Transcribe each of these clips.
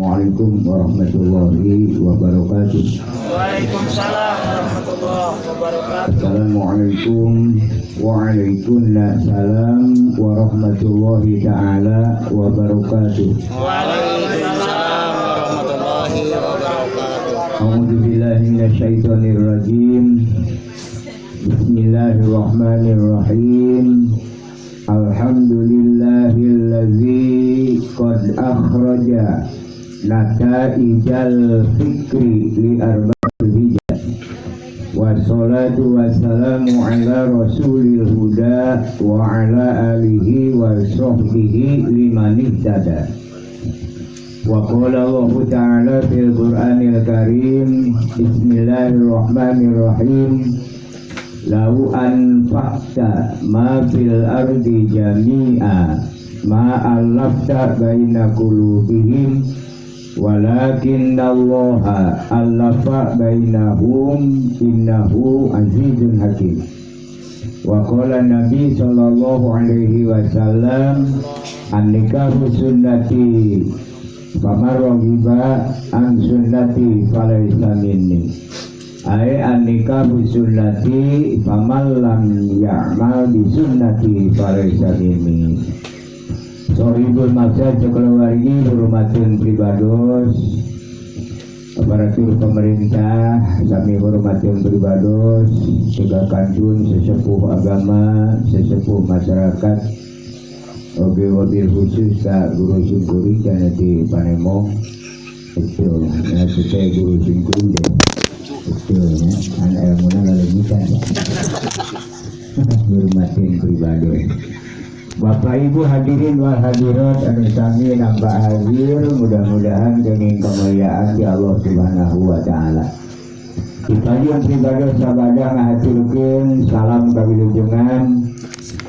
Assalamualaikum warahmatullahi wabarakatuh. Waalaikumsalam warahmatullahi wabarakatuh. Assalamualaikum waalaikumsalam warahmatullahi ta'ala wabarakatuh. Waalaikumsalam warahmatullahi wabarakatuh. A'udzubillahi minasyaitonir rajim. Bismillahirrahmanirrahim. Alhamdulillahilladzi qad akhraja nataijal fikri li arba'il hijab. Wassalatu wassalamu ala rasulil huda wa ala alihi wa sahbihi liman ihtada. Wa qala Allah ta'ala fil Qur'anil Karim. Bismillahirrahmanirrahim. Lau anfa'ta ma fil ardi jami'a ma allafta baina qulubihim walakinnallaha allafa bainahum innahu azizun hakim. Wa qala Nabi sallallahu alaihi wasallam an-nikahu sunnati faman raghiba an sunnati falaysa minni. Ai an-nikahu sunnati faman lam ya'mal bi sunnati falaysa minni. Sohibul maksad keluargi hormatin pribados, aparatur pemerintah kami hormatin pribados, juga kanjun sesepuh agama, sesepuh masyarakat, oge wabil khusus ka guru singkuri kana di Panemong itu, ya kita guru singkuri deh. Betul ya, anak ilmunya lalu bisa ya. Hormatin pribadi. Bapak Ibu hadirin wal hadirat anu sami nambah hadir, mudah-mudahan dengan kemuliaan di Allah Subhanahu wa taala. Dikajian pribadi sabada ngahaturkeun salam kawilujengan,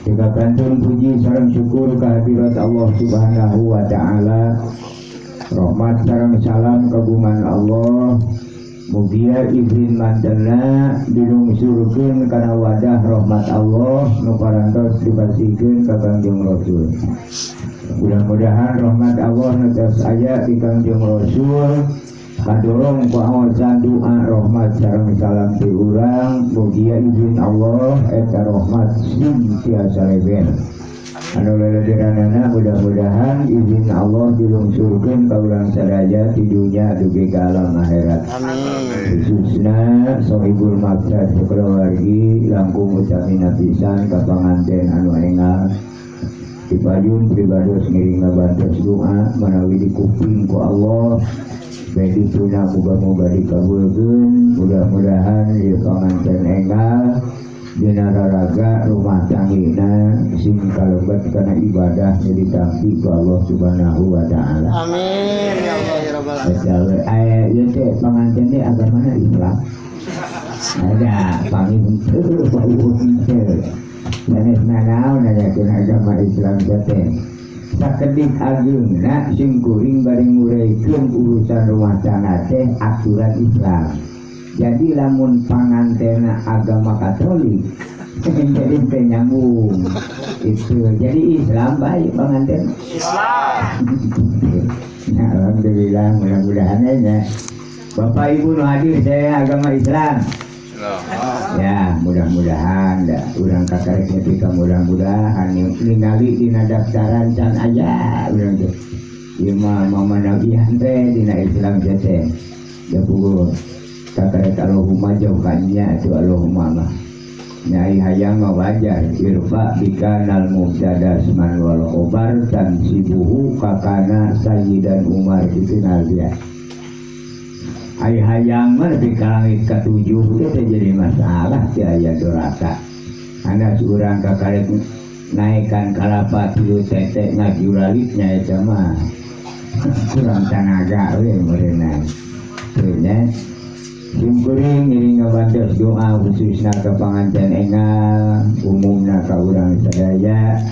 juga kantun puji sareng syukur kehadirat Allah Subhanahu wa taala. Rahmat sareng salam kagungan Allah. Mugia izin mandana dilungsurkeun kana wadah rahmat Allah nu parantos dibasikeun ka Kangjeng Rasul. Mudah-mudahan rahmat Allah netes aya di Kangjeng Rasul kadorong ku awasan doa rahmat sareng salam ti urang. Mugia izin Allah eta rahmat sintiasa leben. Anu lelederanana mudah-mudahan izin Allah dilungsurkeun ka urang sadaya di dunya dugi ka alam akhirat. Amin. Khususna sohibul maksad keluargi langkung utamina pisan ka panganten anu engal. Dipajun pribados ngiring ngabantos doa manawi dikuping ku Allah. Baik dituna muga-muga dikabulkeun. Mudah-mudahan ieu panganten engal dina raraga rumah tanggina sing kalebat kana ibadah ditampi ku Allah Subhanahu wa taala. Amin ya Allah ya rabbal alamin. Aya ieu teh panganten teh agamana Islam. Ada panginteu panginteu. Sanes nanaon nayakeun agama Islam teh. Sakedik ageungna sing kuring bari ngureikeun urusan rumah tangga teh aturan Islam. Jadi lamun pangantena agama Katolik jadi penyambung itu. Jadi Islam baik pengantin Islam. Nah, alhamdulillah mudah-mudahan ya Bapak Ibu nu hadir saya agama Islam. Ya mudah-mudahan dah urang kakarek nepi ka mudah-mudahan ningali dina daftaran can aya urang teh. Ieu mah mamanabihan teh dina Islam teh. Ya puguh kakarek Allahumma jauhkannya itu Allahumma mah nyai hayang mah wajar irfa bikanal mubtada asman wal khobar tansibuhu kakana sayyidan Umar itu nabiya. Ai hayang mah di kalangit katujuh itu jadi masalah ti aya doraka. Anak urang kakarek naikkan kalapa tilu tete ngajuralitnya eta mah kurang tenaga we meureunna. Teu nya Simkuring ngiring ngabantos doa khususna ke panganten engal umumna ka urang sadaya.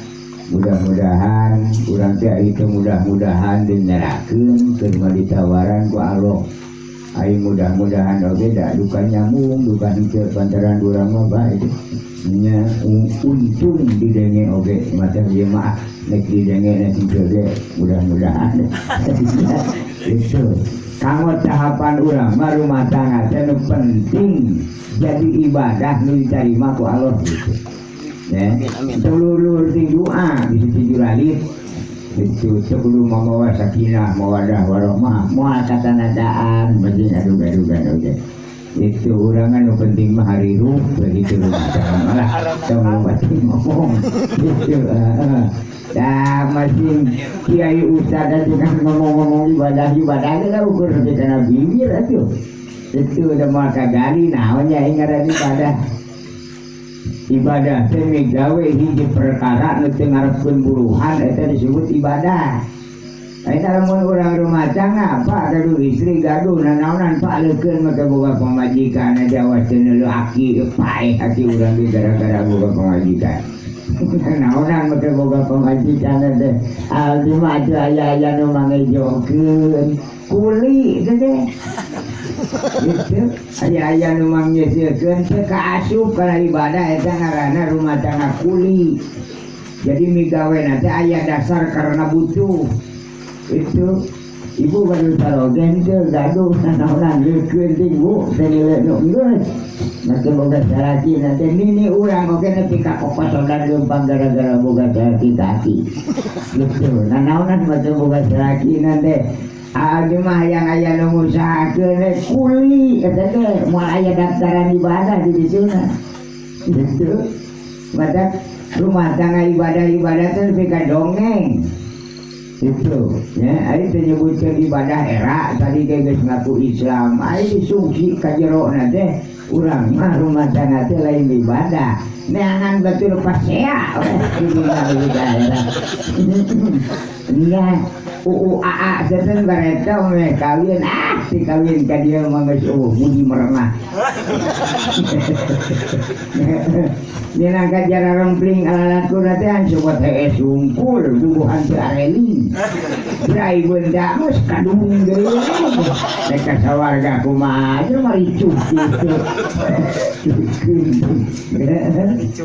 Mudah-mudahan urang teh itu mudah-mudahan dinyerakeun keur ditawaran ku Allah. Ai mudah-mudahan oge da duka nyambung duka henteu pantaran urang mah bae nya untung didenge oge mata ieu mah nek didenge nek henteu ge mudah-mudahan itu kamu tahapan urang mah rumah tangga teh penting jadi ibadah nu diterima ku Allah gitu ya tulur sing doa bisa dijuralit itu sebelum membawa sakinah mawadah warahmah moal katanadaan penting aduga oke itu urangan yang penting mah hari ruh begitu jangan malah kamu masih ngomong itu masih kiai ustad juga ngomong ibadah kan ukur karena bibir itu udah mau kagari namanya ingat ibadah semi gawe hiji perkara nu teu ngarepkeun buruhan eta disebut ibadah. Eta lamun urang rumah tangga apa gaduh istri gaduh nanaonan pak leukeun maka boga pamajikan Jawa teu neuleuh aki paeh hati urang ge gara-gara boga pamajikan. Nanaonan maka boga pamajikan teh aldi mah aya nu mangejokeun kuli teh. Gitu aya nu manggeuskeun teu kaasup kana ibadah eta ngaranna rumah tangga kuli. Jadi migawena teh aya dasar karena butuh. Itu ibu baru sarogen teh gaduh nanaonan leukeun teh ibu teh nu geus. Maka boga saraki nanti nini urang oge nepi ka kokosodan geumpang gara-gara boga saraki kaki. Gitu nanaonan maka boga saraki nanti adi mah yang aya nu ngusahakeun kuli eta teh moal aya daftaran ibadah di disuna. Gitu. Mata rumah tangga ibadah teh lebih ka dongeng. Itu ya ari teh nyebutkeun ibadah era tadi geus ngaku Islam ari disungsi ka jerona teh urang mah rumah tangga teh lain ibadah neangan batur pasea nya UAA seten bareta we kawin si kawin ka dieu mah geus budi merenah dina kajara rempling alalaku teh ansupot teh sungkul bubuhan teu areling brai beunda geus kadung deui nek sawarga kumaha aja mari cuci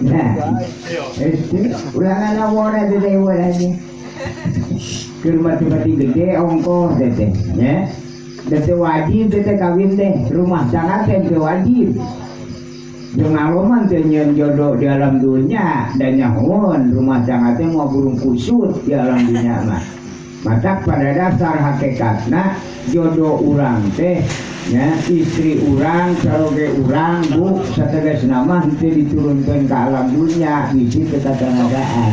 nah ulangan awora teh aja keur mati-mati gede ongkos teh ya teh wajib teh kawin teh rumah tangga teh teu wajib jeung aloman teh nyeun jodoh di alam dunia dan nyahoon rumah tangga teh mau burung kusut di alam dunia mah maka pada dasar hakikatna jodoh urang teh ya istri urang saroge urang bu sategasna mah teu diturunkeun ka alam dunia bisi teu katanadaan.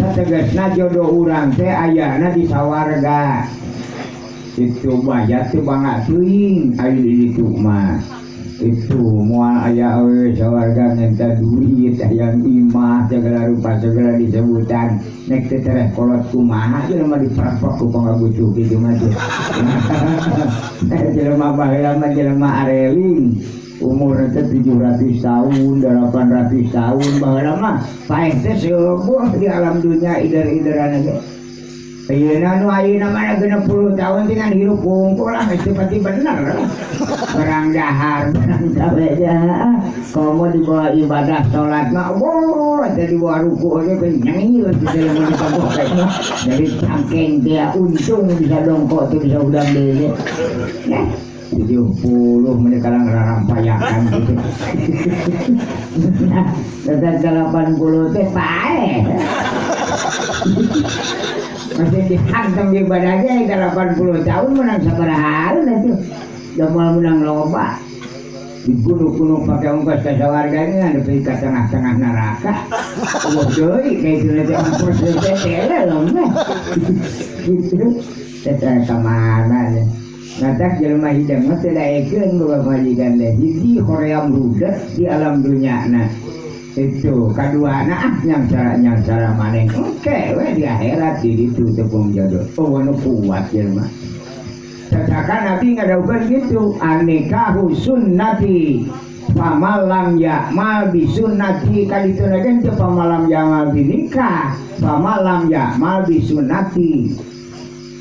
Sategasna jodoh urang teh ayana di sawarga itu bayar teh bangga teuing aya di ditu mah itu moal aya we sawarga ngenta duit hayang imah segala rupa segala disebutan nek teh tereh kolot kumaha jelema diperpok ku pangabutuh kitu mah teh jelema baheula mah jelema areling umur teh 700 tahun 800 tahun baheula mah paeh teh seueuh di alam dunia ider-ideran ge ayeuna nu ayeuna mah 60 tahun dengan hirup wungkul lah itu pasti bener perang dahar perang gaweja komo dibawa ibadah salat mah jadi bawa ruku aja kenyang di dalam dipagok kayaknya dari cangkeng dia untung bisa dongkok tuh bisa udang deh ya 70 menit kalang rampayakan gitu nah 80 teh paeh masih dihantam ibadahnya 80 tahun menang sabaraha itu jamal menang loba dibunuh-bunuh pakai ongkos ke sawarganya ada pergi ke tengah-tengah neraka deui kayak gitu nanti ongkos tele loh gitu teteh kemana ya ngatak jelema hidang mah teu daekeun boga majikan teh hiji hoream rudet di alam dunya na itu kaduana yang cara maneh oke we di akhirat di ditu tepung jodoh nu kuat jelema cakakan Nabi ngadaukeun gitu anikahu sunnati pamalam ya'mal bi sunnati kadituna gen teu pamalam ya'mal bi nikah pamalam ya'mal bi sunnati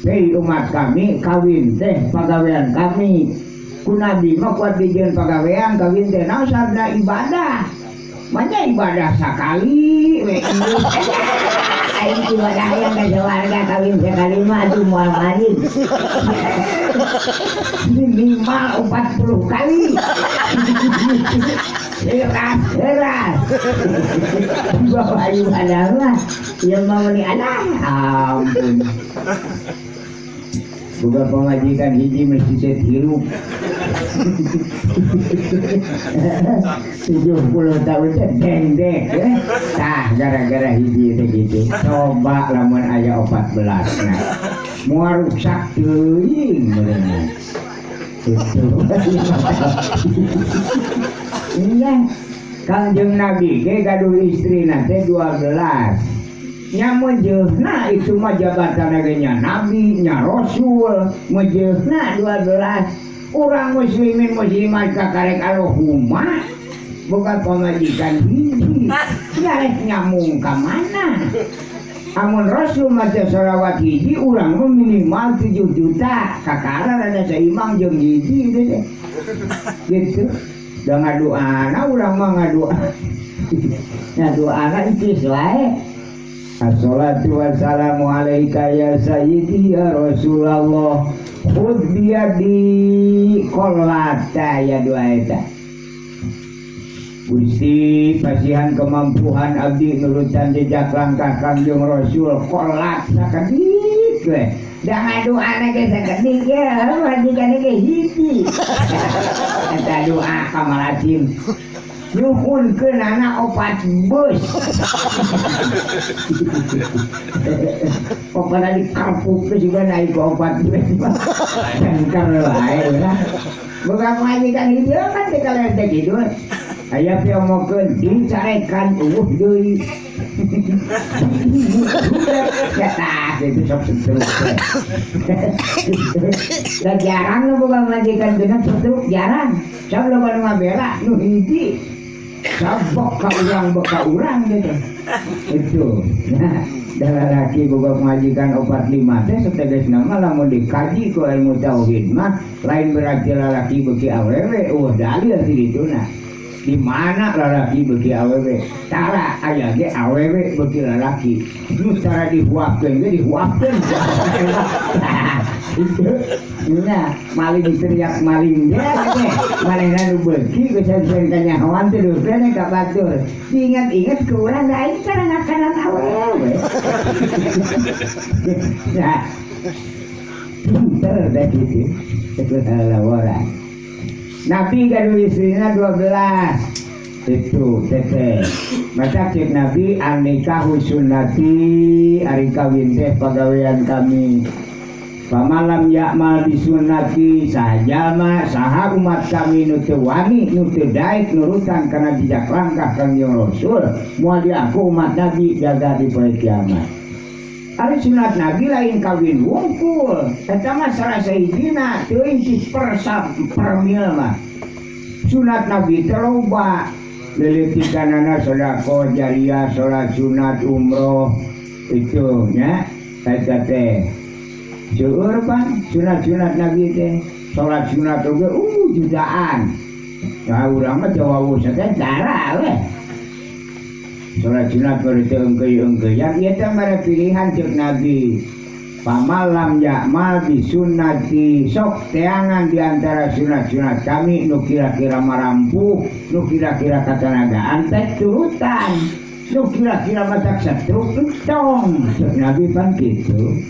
hei umat kami kawin teh pagawean kami ku Nabi mah kuat dijieun pagawean kawin teh naon sabda ibadah Mana ibadah sekali, ayo ibadah yang ke warga kawin sekali mah tuh mual manis. Minimal 40 kali. Keras. Bawa ibadah mah, yang mau ni anak, ampun. Bukan pengajikan hiji mesti set hirup 70 tahun dendek tah gara-gara hiji gitu coba lamun aya 14 nah mua rusak teuing bener itu iya Kangjeng Nabi ge gaduh istri nanti 12 nyamujeuhna itu mah jabatan nya nabi nya rasul mujeuhna 12 urang muslimin muslimat kakarek Allahumma boga pamajikan hiji garek nyamung ka mana amun rasul maca sholawat hiji urang mah minimal 7 juta kakara rada seimbang jeung hiji gitu da ngadoana urang mah ngadoa ngadoana icis wae. Assalatu wassalamu alaika ya sayyidi ya Rasulullah khudh biyadi qolata ya doa eta Gusti pasihan kemampuan abdi nurutan jejak langkah Kangjeng Rasul qolat sakedik we da ngadoana ge sakedik ya majikan ge hiji eta doa kamalacim nyuhun ke nana opat bus pokoknya di kapuk itu juga naik ke opat bus jangkar lain lah bukan mengajikan itu kan di kalian gitu ayah piamokan dicarekan doi kata itu sok setruk dan jarang lo bukan mengajikan dengan setruk jarang sok lo baru ngabela nu hiji sabok ka urang gitu itu nah dalam laki boga mengajikan 45 teh setegasna mah lamun dikaji ku ilmu tauhid mah lain berarti lalaki beki awewe dalil digituna di mana lalaki beki awewe tara aya ge awewe beki lalaki nu cara dihuapkeun ge dihuapkeun nah maling teriak maling ge malingna nu beuki geus kanya hawan teh deukeun ka batur diingat-ingat ke urang da aing karangan awewe ya pinter dah gitu segala orang Nabi gaduh istrinya 12 itu teteh masa cek Nabi an-nikahu sunnati ari kawin teh pagawean kami pamalam yakmal bisunnati saja mah saha umat kami nu teu wani nu teu daek nurutan kana jejak langkah Kangjeng Rasul moal diaku umat Nabi jaga di poe kiamat. Ari sunat Nabi lain kawin wungkul eta mah salah sahijina teuing ti permil mah sunat Nabi teh loba lilitikanana sedekah jariah salat sunat umroh itu nya eta teh seueur pan sunat-sunat Nabi teh salat sunat oge jutaan nah urang mah jawawu saja cara we salat sunat baru teu engkeuy-engkeuyan ieu teh mere pilihan ceuk Nabi pamalam yakmal bisunnati sok teangan diantara sunat-sunat kami nu kira-kira marampuh nu kira-kira katanagaan teh turutan nu kira-kira matak satruk tong ceuk Nabi pan kitu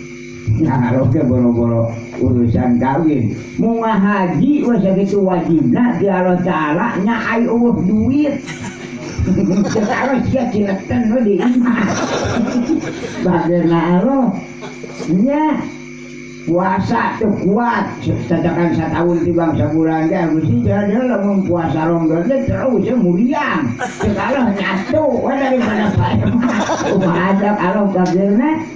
nah roke boro-boro urusan kawin munga haji we sakitu wajibna di Allah Taala nya ai eueuh duit kalau sia cileken lo di imah bagena lo nya puasa tuh kuat setakan satahun tibang sabulan teh mesti jadi lamun puasa rongga teh terus muliang kalau nyatu daripada ada kalau bagena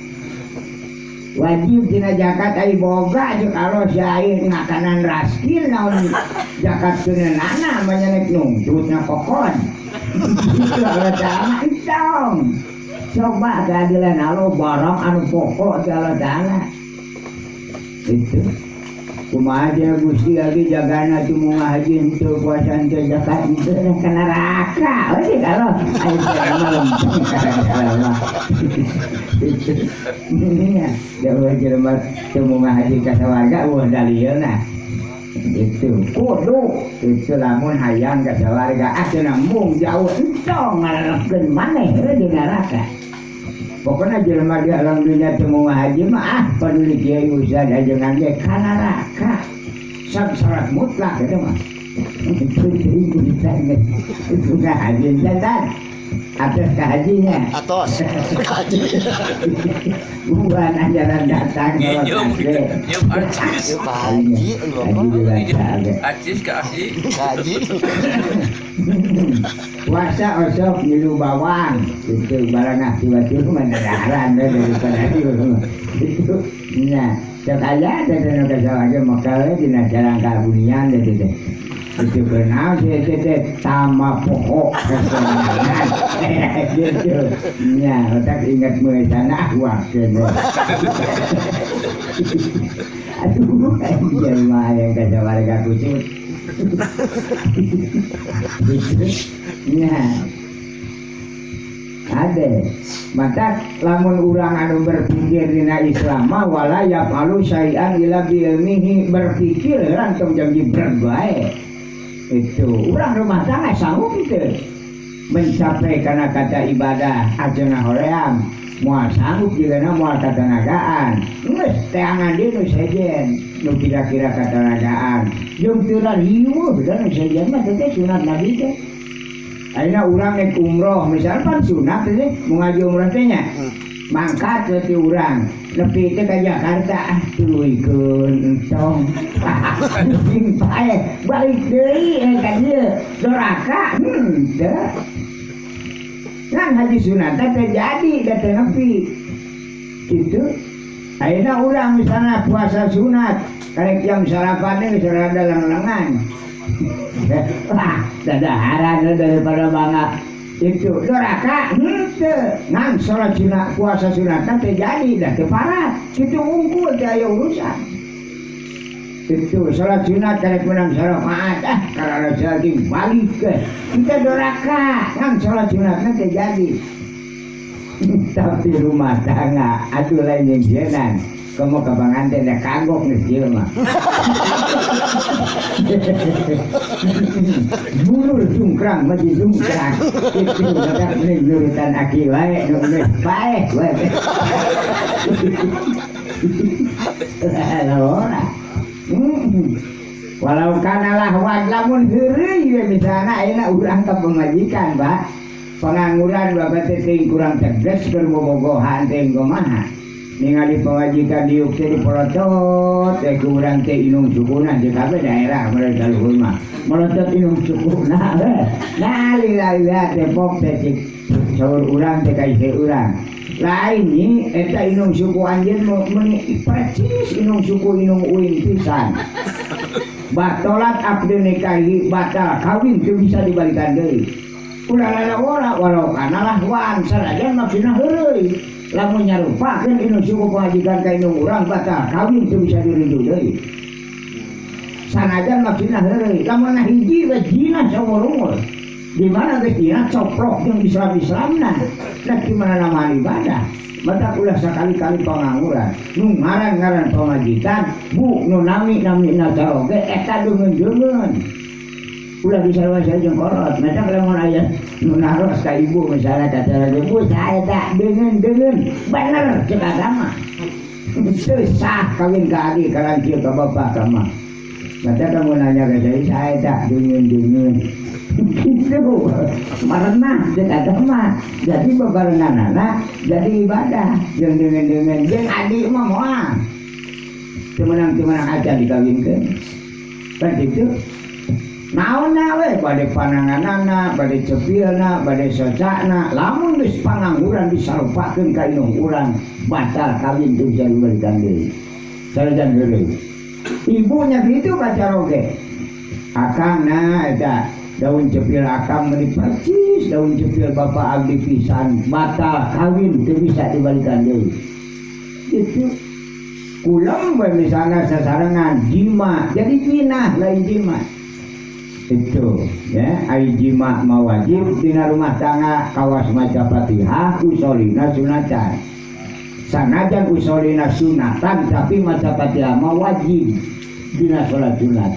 wajib tina zakat ai boga jeung kalau sae ngakanan raskin naon zakat keunana manyanek nungtutna kokon kalau Ta'ala itong coba keadilan Allah barang anu pokok Allah Ta'ala itu kumaha aja Gusti lagi jagana tuh mau ngaji untuk puasan teh zakat itu ke neraka. Oh sih kalau ayo malam kadang-kadang mah. Iya, jauh jelema teu mau ngaji ka sawarga wah dalieuna. Itu kudu itu lamun hayang ka sawarga ayeuna mung jauh entong ngarekeun maneh di neraka. Pokoknya jelema di alam dunia temu ngaji mah peduli kiai ustaz ajengan ge kana neraka. Syarat mutlak itu mah. Itu ngaji dan atas kehajinya. Atos. Haji. Bukan ajaran datang kalau Yuk artis. Haji Artis ke asli. Haji. Puasa osok ngilu bawang itu barang tiba-tiba mendaharan daripada itu nya cek aya dan kasawage makale dina jalan kabunian itu kenal teh tama pokok kesenangan gitu nya otak ingat mulai sana waktu aduh jelema yang kasawage kucing nah ada maka lamun urang anu berpikir dina Islam wala yafalu syai'an ila bi ilmihi berpikir rantum janji berbaik itu urang rumah tangga sanggup itu mencapai karena kata ibadah ajeuna hoream moal sanggup juga moal katanagaan geus teangan deui nu sejen nu kira-kira katanagaan jeung teu riweuh dan sejen mah teh sunat nabi teh ayeuna urang naik umroh misalkan sunat teh mau ngaji umroh teh nya mangkat ke ti urang nepi teh ka Jakarta tuluikeun entong sing pae balik deui ka dieu doraka teu kan haji sunat teh jadi da teh nepi kitu ayeuna urang misalna puasa sunat karek jam sarapan geus rada lengan wah dadaharan daripada bangga itu doraka henteu ngan salat sunat puasa sunat teh jadi dah teu parat kitu unggul teh aya urusan itu salat sunat karek menang syafaat kalau lagi balik ke kita doraka ngan salat sunat teh jadi tapi rumah tangga aduh lain yang jenan kamu ke pengantin dah kagok nih jelema bulur sungkrang mati sungkrang itu dadak nih nurutan aki wae nu geus bae wae walau kana lahwan lamun heureuy we misalna ayeuna urang ka pemajikan Pak pengangguran bapak teh kurang cerdas keur bobogohan teh kumaha ningali pengajikan diuk teh diporotot teh kurang teh inung sukuna di kabeh daerah mereka luhur mah melotot inung sukuna nah lila teh pop teh saur urang teh kaise urang lain ni eta inung suku anjeun meuni percis inung suku inung uing pisan batolat abdi nikahi batal kawin teu bisa dibalikan deui ulah ora walau kana lahwan sarajan maksudna heureuy lamun nyarupakeun inung suku pengajikan ka inung urang batal kawin teu bisa dirindu deui sanajan maksudna heureuy lamun hiji we jina saumur umur di mana geus dina coprok jeung Islam-Islamna da gimana nama ibadah mata ulah sakali-kali pangangguran nu ngaran-ngaran pengajikan bu nu nami-namina taoge eta deungeun-deungeun ulah disarua-sarua jeung kolot mata lamun aya nu naros ka ibu misalnya kata ibu saya tak deungeun-deungeun bener ceuk agama teu sah kawin ka adik ka lanceuk ka bapak ka mah mata kamu nanya ke saya tak deungeun-deungeun itu merenah dekat mah jadi bebarengan anak jadi ibadah yang dengan yang adik mah moal temenang aja dikawinkan kan itu naonna we bade pananganana bade cepilna bade socakna lamun geus pangangguran disarupakeun ka inung urang batal kawin teu bisa dibalikan deui sarajan deui ibunya gitu pacar oge akangna eta daun cepil akang meni percis daun cepil bapak abdi pisan batal kawin teu bisa dibalikan deui gitu Kulang misalnya sasarangan jima jadi jinah lain jima itu ya ai jima mawajib dina rumah tangga kawas maca Fatihah usolina sunatan sanajan usolina sunatan tapi maca Fatihah mawajib dina salat sunat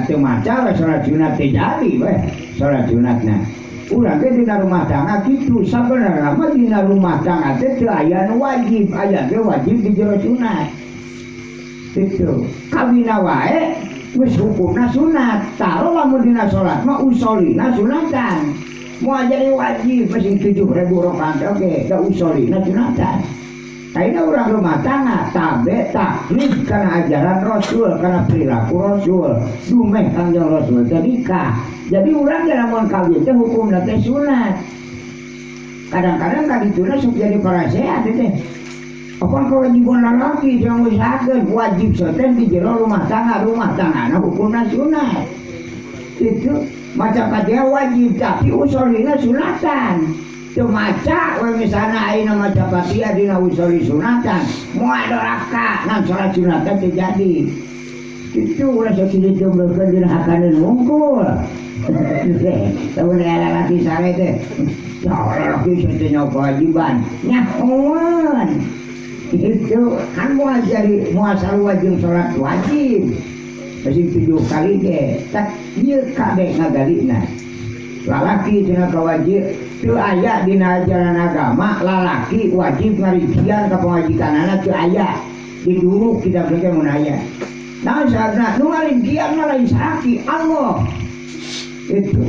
teu maca salat sunat teh jadi weh salat sunatna urang ge dina rumah tangga kitu sabenerna mah dina rumah tangga teh teu aya nu wajib aya ge wajib di jero sunat kitu kawina wae wis hukumna sunat taro lamun dina salat mah usolina sunatan mau jadi wajib masih 7.000 rakaat oke da usolina sunatan ayeuna urang rumah tangga tabe taklid kana ajaran Rasul kana perilaku Rasul dumeh kanjeng Rasul teh nikah jadi urang ge lamun kawin teh hukumna teh sunat kadang-kadang kadituna sok jadi parasehat teh apa kewajiban lalaki yang usahakeun wajib soten di jero rumah tangga nah hukumna sunat itu maca Fatihah wajib tapi usolina sunatan teu maca we misalna ayeuna maca Fatihah dina usoli sunatan moal ada rakaat ngan salat sunatan teh jadi itu ulah sok dijumbreukeun dina hakaneun wungkul tahun lalaki sare teh ya lalaki teh nya kewajiban nyahoan itu kan mau jadi muasal wajib sholat wajib masih 7 kali ge tak ieu kabeh ngagalina lalaki cenah kawajib teu aya dina ajaran agama lalaki wajib ngarikian ka pangajikanana teu aya di dulu kita bege mun aya nah saatna nu ngarikian mah lain sakit Allah itu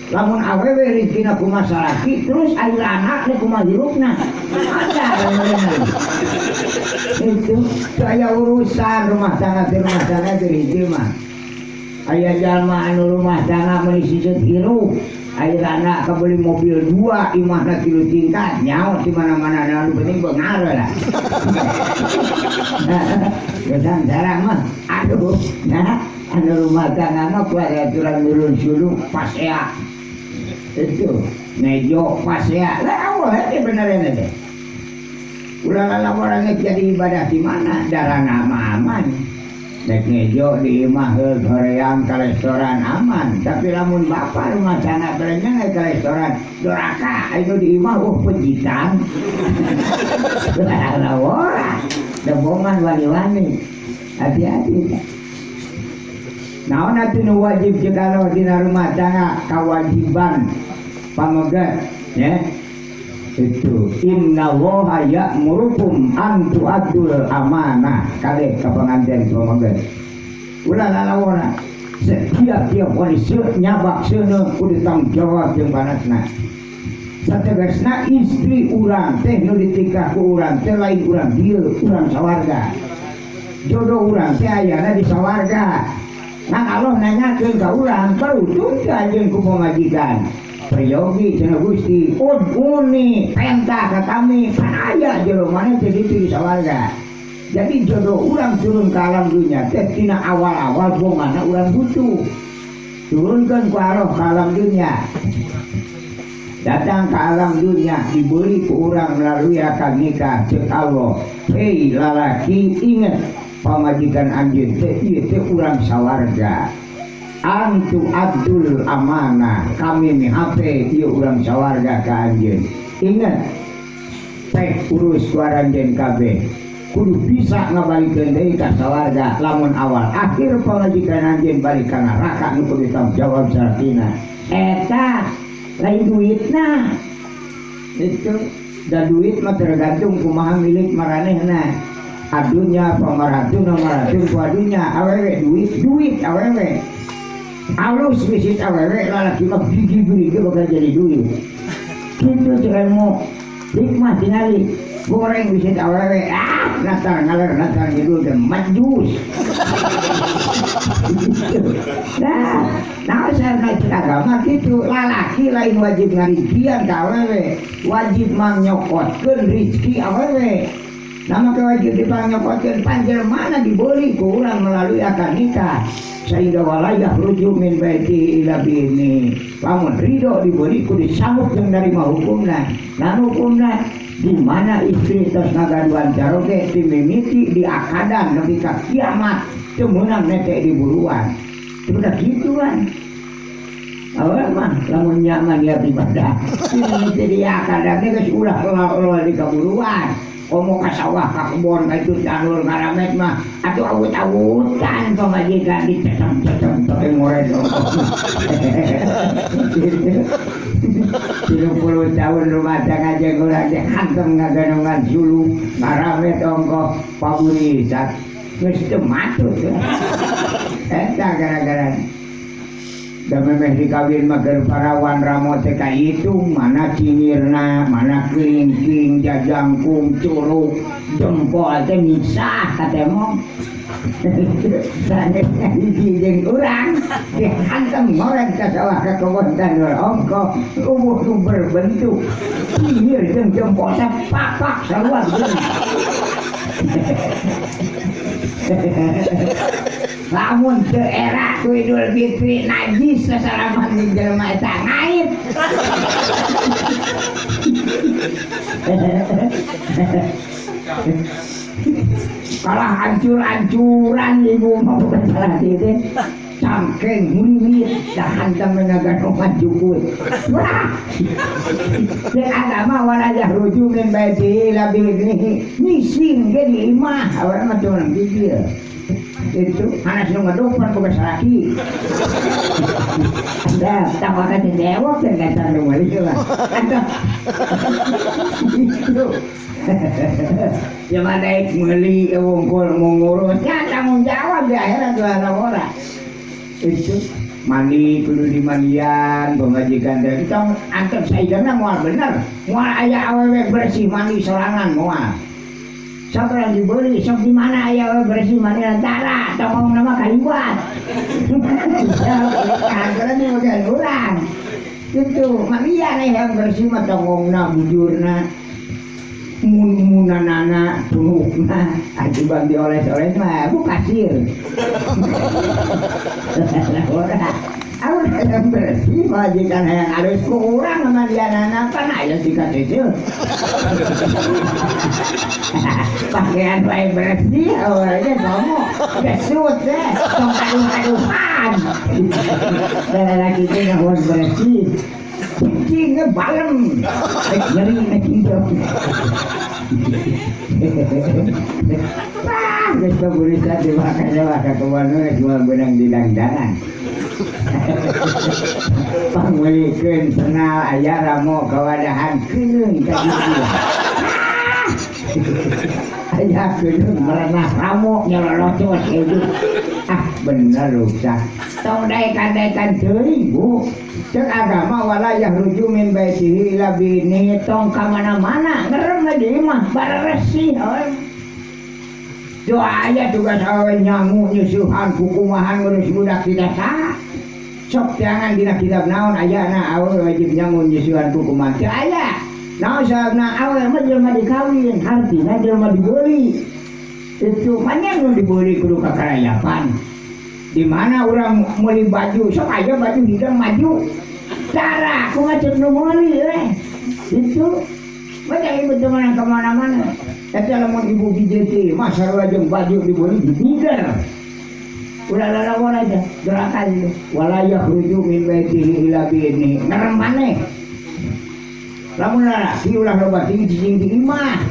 lamun awewe rizkina kumaha salaki terus aya anak kumaha hirupna ada itu aya urusan rumah tangga itu mah aya jalma anu rumah tangga meuli sisut hirup aya anak kabeli mobil 2 imahna 3 tingkat nyaho di mana-mana anu penting beungar lah gesan jarang mah aduh nah anu rumah tangga mah kuat aturan nurun suluk pas ya itu nejo pas ya lah Allah ini beneran deh ulah orangnya jadi ibadah di mana darah nama aman naik nejo di imah hoream ke restoran aman tapi lamun bapak rumah tangga berenya ke restoran doraka itu di imah pejitan lah orang debongan wani-wani hati-hati naon atuh nu wajib kalau dina rumah tangga kewajiban pamegat ya itu innallaha ya'murukum an tu'addul amanah kalih ka panganten pamegat ulah lalawona setiap kondisi nyabak seuneu kudu tanggung jawab jeung panasna sategasna istri urang teh nu ditikah ku urang teh lain urang dieu urang sawarga jodoh urang teh ayana di sawarga ngan Allah nanyakeun ka urang parutun ka anjeun ku pamajikan priyogi cenah Gusti uduni perintah ka kami pan aya jelema teh ditu di sawarga jadi jodoh urang turun ke alam dunia teh tina awal-awal bongana urang butuh turunkeun ku Allah ke alam dunia datang ke alam dunia diberi ku urang melalui akad nikah cek Allah hei lalaki ingat pamajikan anjeun teh ieu teh urang sawarga antu abdul amanah kami mihape ieu urang sawarga ka anjeun ingat teh urus ku anjeun kabeh kudu bisa ngabalikeun deui ka sawarga lamun awal akhir pamajikan anjeun balik ka neraka nu kudu tanggung jawab sartina eta lain duitna itu da duit mah tergantung kumaha milik maranehna adunya pamaratun ku adunya awewe duit awewe alus visit awewe lalaki mah gigi-gigi bakal jadi duit gitu ilmu hikmah tingali goreng visit awewe natar ngaler natar gitu dan majus nah saya naik agama gitu lalaki lain wajib ngarikian ka awewe wajib manyokotkeun rizki awewe nama kewajib dipanyokotkeun panjer mana diberi ku urang melalui akad nikah sehingga walayah rujuk min baiti ila bini lamun ridho diberi ku disambut yang dari hukumna lan hukumna di mana istri terus ngagaduan jaroge dimimiti di akadan nepi ka kiamat temenang nete di buruan itu udah gitu kan awal mah lamun nyaman ya ibadah dimimiti di akadan geus ulah ulah di kaburuan komo ka sawah ka kebon ka itu jalur ngaramet mah atuh awut-awutan pamajikan dicecem-cecem teh ngorek 30 tahun rumah tangga aja kurang hantem ngaganongan julu ngaramet ongko paburisat geus teu matur eta gara-gara da memeh dikawin mah keur parawan ramo teh kahitung mana cingirna mana kelingking jajangkung curug jempol teh misah katemo sanesna hiji jeung urang dihantem ngorek ka sawah ka kebon tanur ongko umuh nu berbentuk cingir jeung jempol teh papak saluar lamun teu era tu Idul Fitri najis sasalaman di jelema eta ngaib kalah hancur-hancuran ibu mau salah titik cangkeng mulimit dahan temen ngaganongan jukut wah di agama walayah rujuk min baiti ila bini nising ge di imah awalnya mah cuma gigil itu anak nu ngadopan boga saraki ada tawakan di dewok dan kata nu meuli lah ada itu zaman naik meuli wongkol mengurusnya tanggung jawab di akhirat dua orang itu mandi kudu dimandian pemajikan dari tong antar saijana moal bener moal aya awewe bersih mandi sorangan moal sok yang dibeli sok di mana aya awewe bersih mandi antara tong nama kaliwat kagak nih bukan urang itu mandian yang bersih mah tongongna bujurna munanana tunukna ajibang dioles-oles mah bu kasir aku yang bersih majikan yang harus kurang sama dia anak kan aja sikat itu pakaian baik bersih awalnya kamu kesut deh tong kaduh-kaduhan dan lagi itu yang harus bersih kucingnya balem nyeri hidup wah kita boleh saja makanya maka kemana cuma benang di dandanan pangwelikeun senal aya ramo kawadahan keun ka dieu aya keun merenah ramo nyelolocos itu bener rusak tong daekan-daekan teuing Bu cek agama walayah rujuk min baitihi ila bini tong ka mana-mana ngerem di imah baresih doa aya tugas awe nyamu nyusuhan kukumahan ngurus budak tidak sah sok jangan dina kitab naon ayana awe wajib nyamu nyusuhan kukumahan teu aya naon sababna awe mah jelema dikawin hartina jelema dibeli itu panjang nu dibeli kudu ka karayapan di mana orang meuli baju sok aja baju hidang maju cara aku ngajak nu meuli itu macam ibu teman kemana-mana tapi lamun ibu bijeti masa jeung baju dibeli di bidar ulah lalawan aja gerakan itu walayah rujuk min baitihi ila bini ngarem maneh lamun lalaki ulah loba cicing di imah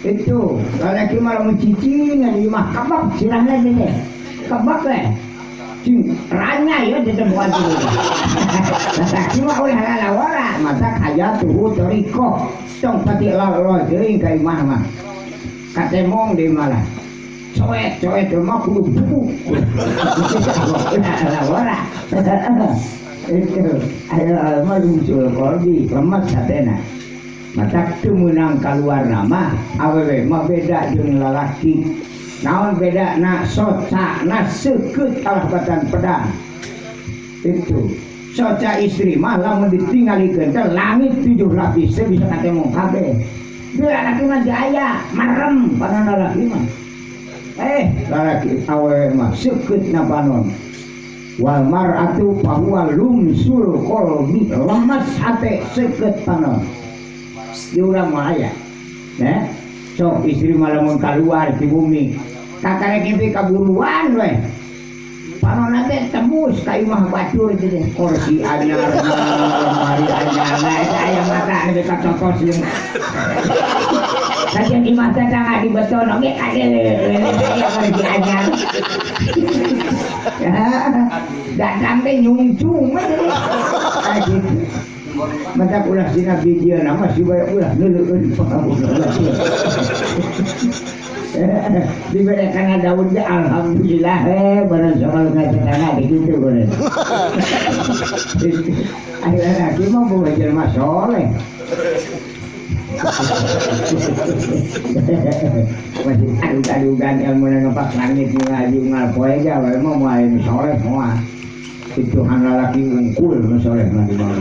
itu lalaki mah lamun cicing di imah kabak silahna deh kabak ranya ya ditemukan dulu lalaki mah oleh lalawara mata kaya tuh toriko tong pati lalawara jeung ka imah mah katemong di malah coet mah kudu buku lalawara itu ayo mah muncul kordi lemas satena mata teu meunang kaluar nama awewe mah beda jeung lalaki naon beda na soca na seukeut alah batan pedang itu soca istri mah lamun ditinggalikeun teh langit 7 lapis teh bisa katemong kabeh dia laki mah jaya marem panon lalaki mah lalaki awewe mah seukeut na panon wal mar'atu fahuwa lumsul qalbi lemas ate seket panon di urang mah aya sok istri malamun keluar di bumi kakare kitu kaburuan we panonna teh tembus ka imah batur teh kursi anyar lemari anyar aya mata anu kacokos jeung kajian imah teh tangah dibeton oge kade aya kursi anyar datang teh nyungcung aja mata ulah sina bijian nama si bae ulah neuleueun pangapunten diberikan daun ya alhamdulillah barang soal ngajetana dikitu bener akhirnya lagi mau bawa jelema soleh masih adu-adugan ilmu ngepak langit ngaji ngalpoe aja mau mulai soleh semua itu hanya lagi unggul soleh nanti mau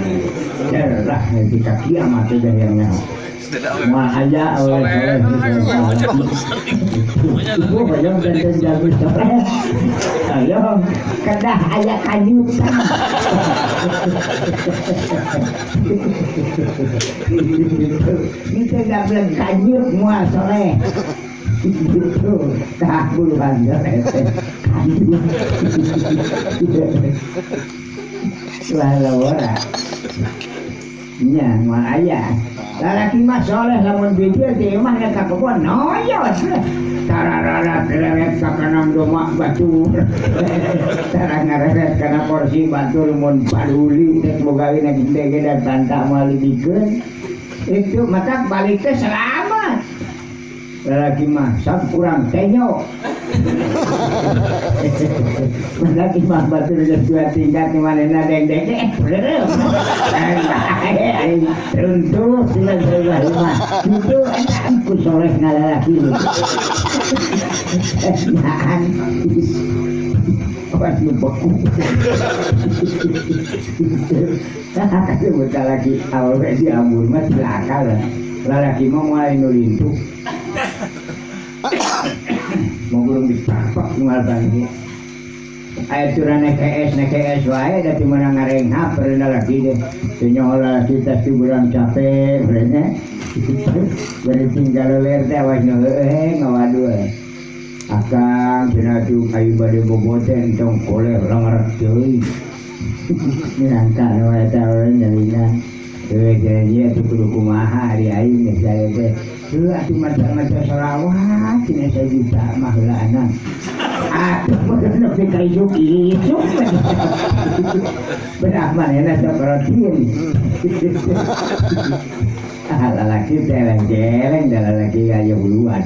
lah ketika kiamat udah yang nyawa wah aja oleh ibu bayang dan jago soleh ayo kedah ayah kanyutan kita gak bilang kanyut mual soleh itu tak puluhan soleh kanyut lalu orang ya mual ayah lalaki mah soleh lamun bijil di imah nek ka kebon noyot tararara kelewet ka kanang domak batur tarangareret kana porsi batur mun paduli tek bogawi na gede dan bantah malibikeun itu mata balik teh selamat lalaki mah sab kurang tenyo lagi mah batur udah dua tingkat di mana deng bener runtuh sudah lima itu enak aku soleh laki enakan awas lupaku kakak buka lagi awal si ambur mah silakal laki mah mulai nulintu mau belum dipapak mual bangki aya curah nekes wae dati menang ngarenghap berendah lagi deh senyola kita tiburan capek berendah beri tinggal leler teh awas ngawadu akang jenatu kayu bade boboten tong koler langarak cuy nyangka wae tahu nyalina jadi itu kudu kumaha hari aing saya teh atuh maca selawat cenah sajuta mah heula anak atuh bener nepi ka isuk benar manehna sok rotin lalaki teh geleng dan lalaki aya huluan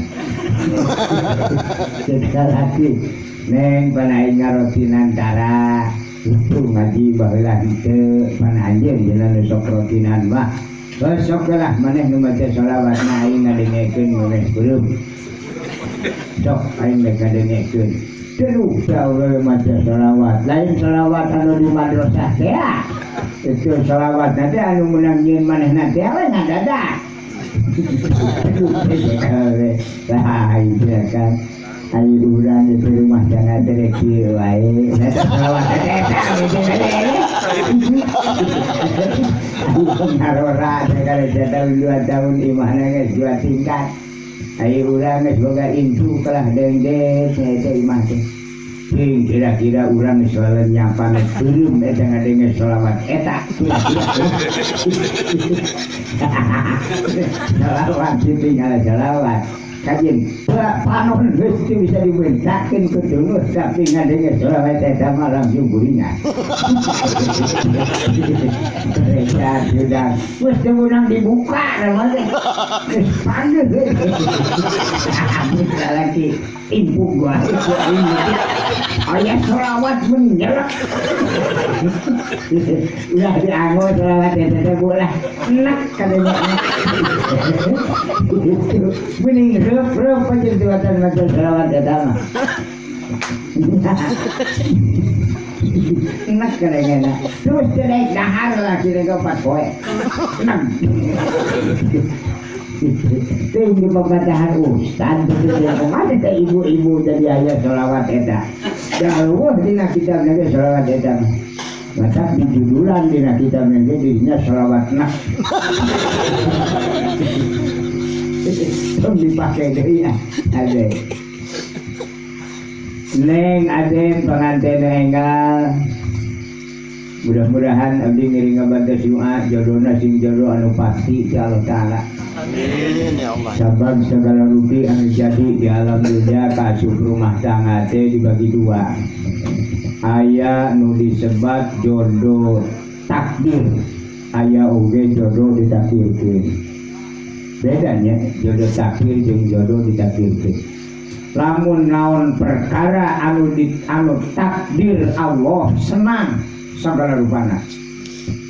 lalaki neng panaing ngarotinan tara itu ngaji baheula henteu pan anjeun jenengan sok rotinan mah sok lah maneh nu maca shalawat na aing ngadengekeun maneh beureum sok aing ngadengekeun teu saureu maca shalawat lain shalawat anu di madrasah teh itu shalawat nanti anu meunang nyeun manehna teh we ngadadak lah iya kan ayo urang di rumah jangan tereki wae shalawat eta ngarora segala setahun 2 tahun imahna geus 2 tingkat ayo urang geus boga intu kalah dengdeng eta imah teh kira-kira urang geus nyapa beureum eta ngadenge shalawat eta shalawat ditinggal shalawat kajian panon geus bisa dibentakkeun ku teuneus tapi ngadenge shalawat eta mah langsung guringan gereja sudah wis deunang dibuka namanya geus pandeu lagi ibu gua ini aya shalawat menyerap ulah dianggo shalawat eta boleh enak kadenya mending rep penjelasan macam shalawat eta mah enak kadenya terus jadi dahar lagi dengan 4 poe enak Tinggi pembacaan ustad kemana teh ibu-ibu jadi ayat sholawat eta jauh dina kitab nage sholawat eta mata di judulan dina kitab nage dirinya sholawat nas tong dipakai deui ade neng ade pengantin enggal mudah-mudahan abdi ngiring ngabantu doa jodohna sing jodoh anu pasti ti Allah taala. Amin ya Allah. Sabab segala rugi anu jadi di alam dunia kasih rumah tangga teh dibagi dua. Aya nu disebat jodoh takdir, aya oge jodoh ditakdirkeun. Bedanya jodoh takdir jeung jodoh ditakdirkeun. Lamun naon perkara anu takdir Allah senang segala rupana.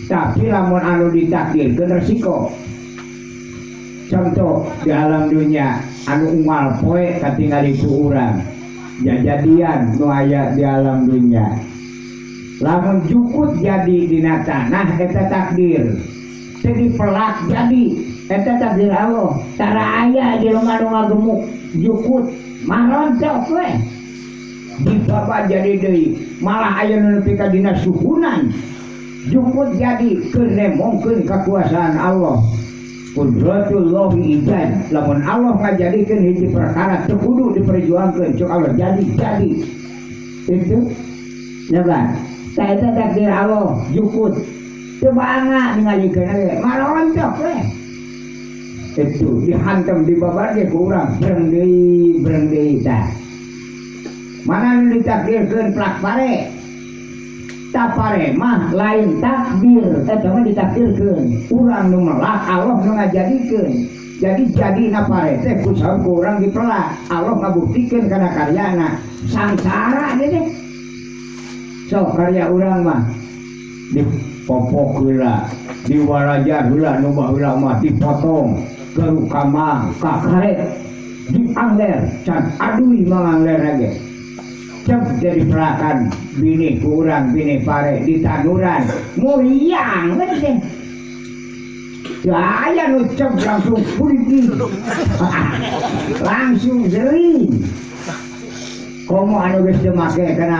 Tapi lamun anu ditakdirkeun resiko. Contoh di alam dunia anu unggal poe katingali ku urang. Jajadian nu aya di alam dunia. Lamun jukut jadi dina tanah eta takdir. Jadi pelak jadi eta takdir Allah. Tara aya di rumah-rumah gemuk jukut marontok we. Di bapa jadi deui malah aya nu nepi ka dina suhunan jukut jadi keur nemongkeun kekuasaan Allah qudratullahi ijad lamun Allah ngajadikeun hiji perkara teu kudu diperjuangkeun cuk Allah jadi itu nyaban ta eta takdir Allah jukut teu bangga ningalikeun ge marontok we itu dihantam di baba ge ku urang breng deui tah mana nu ditakdirkeun plak pare tak pare mah lain takdir eta mah ditakdirkeun urang nu melak Allah nu ngajadikeun jadi na pare teh ku urang dipelak Allah ngabuktikeun kana karyana sangsara teh sok karya urang mah dipopok heula diwarajar heula nu baheula mah dipotong geru kamang kakaret diangler can adui mangangler ge cep jadi pelakan bini kurang bini pare di tanuran muriang deh saya nu cep langsung puliti langsung sering komo anu geus teu make kana